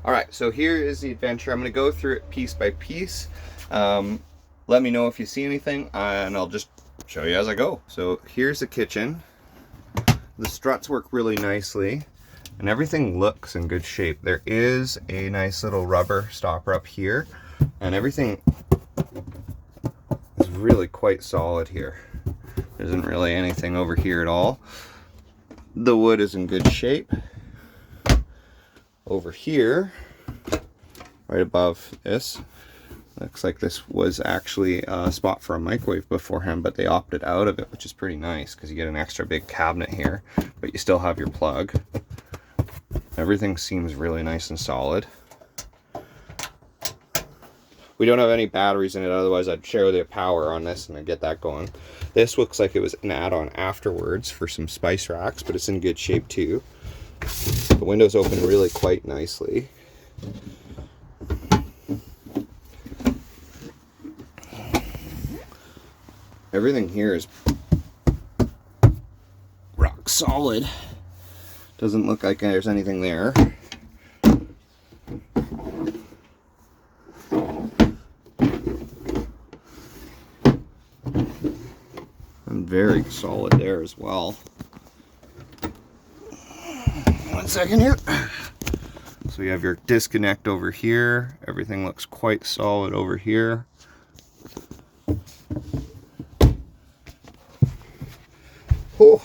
All right, so here is the adventure. I'm going to go through it piece by piece. Let me know if you see anything, and I'll just show you as I go. So here's the kitchen. The struts work really nicely, and everything looks in good shape. There is a nice little rubber stopper up here, and everything is really quite solid here. There isn't really anything over here at all. The wood is in good shape. Over here, right above this, looks like this was actually a spot for a microwave beforehand, but they opted out of it, which is pretty nice because you get an extra big cabinet here, but you still have your plug. Everything seems really nice and solid. We don't have any batteries in it, otherwise I'd share the power on this and I'd get that going. This looks like it was an add-on afterwards for some spice racks, but it's in good shape too. The windows open really quite nicely. Everything here is rock solid. Doesn't look like there's anything there. And very solid there as well. One second here. So you have your disconnect over here. Everything looks quite solid over here. Oh.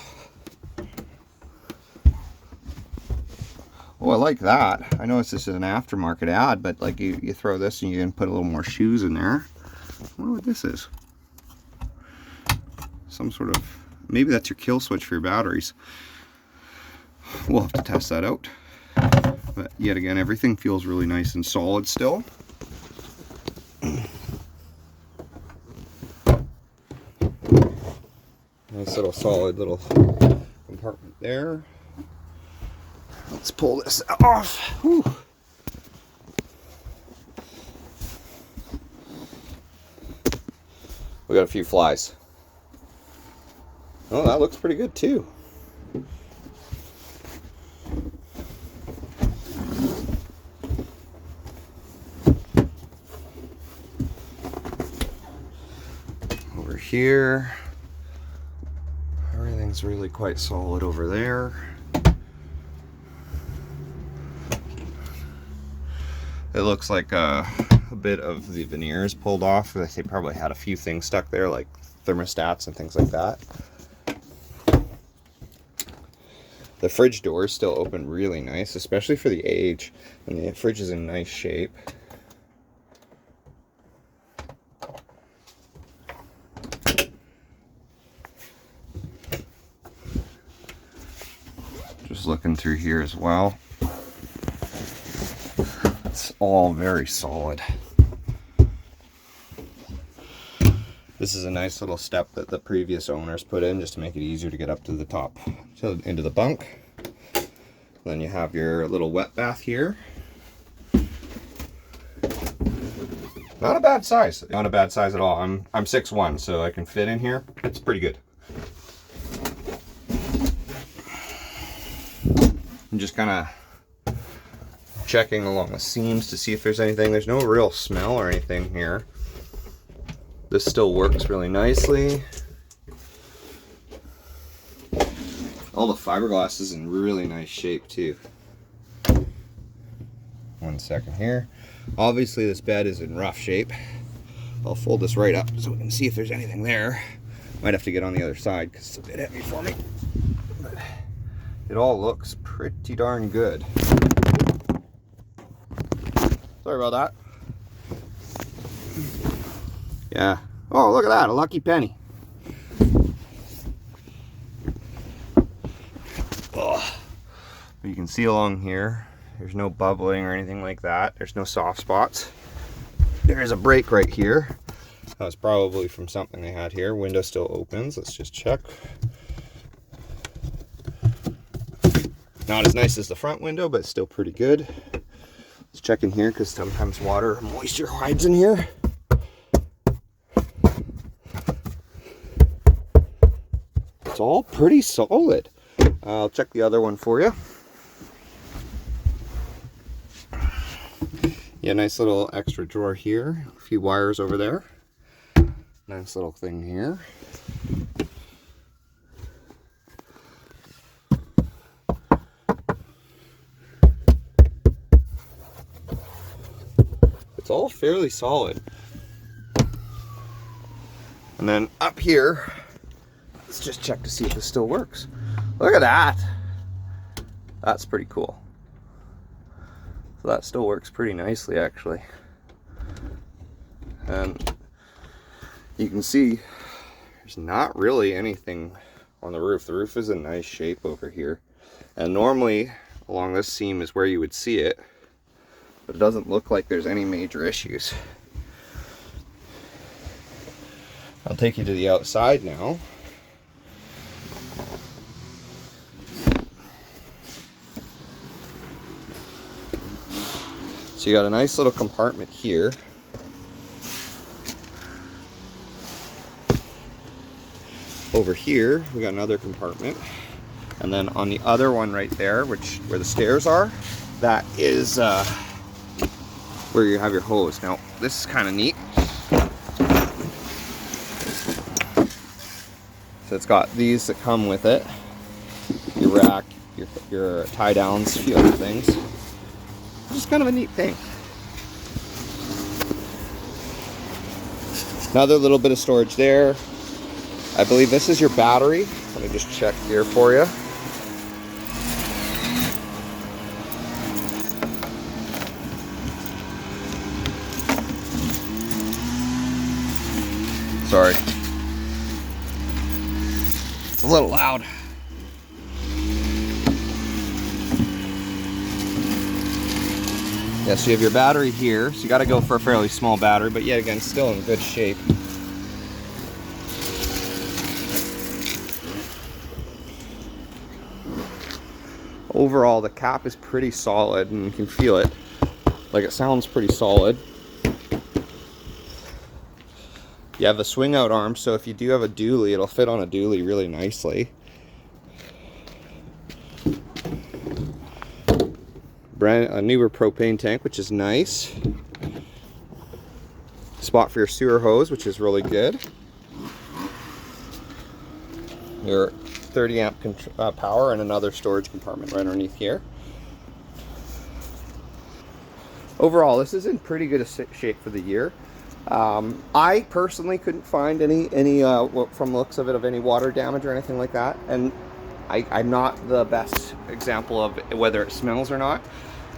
Oh, I like that. I know this is an aftermarket ad, but like you throw this and you can put a little more shoes in there. I wonder what this is. Some sort of, maybe that's your kill switch for your batteries. We'll have to test that out. But yet again, everything feels really nice and solid still. Nice little solid little compartment there. Let's pull this off. Whew. We got a few flies. Oh, that looks pretty good too. Over here, everything's really quite solid over there. It looks like a bit of the veneer is pulled off. They probably had a few things stuck there, like thermostats and things like that. The fridge door is still open really nice, especially for the age, and the fridge is in nice shape. Just looking through here as well. It's all very solid. This is a nice little step that the previous owners put in just to make it easier to get up to the top, into the bunk. Then you have your little wet bath here. Not a bad size. Not a bad size at all. I'm 6'1", so I can fit in here. It's pretty good. I'm just kind of checking along the seams to see if there's anything. There's no real smell or anything here. This still works really nicely. All the fiberglass is in really nice shape too. One second here. Obviously this bed is in rough shape. I'll fold this right up so we can see if there's anything there. Might have to get on the other side because it's a bit heavy for me. But it all looks pretty darn good. Sorry about that. Yeah. Oh, look at that, a lucky penny. Oh. But you can see along here, there's no bubbling or anything like that. There's no soft spots. There is a break right here. That was probably from something they had here. Window still opens. Let's just check. Not as nice as the front window, but still pretty good. Let's check in here because sometimes water or moisture hides in here. It's all pretty solid. I'll check the other one for you. Yeah, nice little extra drawer here. A few wires over there. Nice little thing here. It's all fairly solid. And then up here, let's just check to see if this still works. Look at that. That's pretty cool. So that still works pretty nicely, actually. And you can see there's not really anything on the roof. The roof is in nice shape over here. And normally along this seam is where you would see it, but it doesn't look like there's any major issues. I'll take you to the outside now. So you got a nice little compartment here. Over here, we got another compartment. And then on the other one right there, where the stairs are, that is where you have your hose. Now, this is kind of neat. So it's got these that come with it. Your rack, your tie downs, a few other things. Just kind of a neat thing. Another little bit of storage there. I believe this is your battery. Let me just check here for you. Sorry. It's a little loud. Yeah, so you have your battery here. So you got to go for a fairly small battery, but yet again, still in good shape. Overall, the cap is pretty solid, and you can feel it. Like, it sounds pretty solid. You have the swing out arm, so if you do have a dually, it'll fit on a dually really nicely. A newer propane tank, which is nice. Spot for your sewer hose, which is really good. Your 30 amp power, and another storage compartment right underneath here. Overall, this is in pretty good shape for the year. I personally couldn't find any from the looks of it, of any water damage or anything like that, and I'm not the best example of whether it smells or not.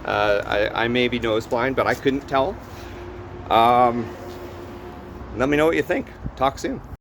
I may be nose blind, but I couldn't tell. Let me know what you think. Talk soon.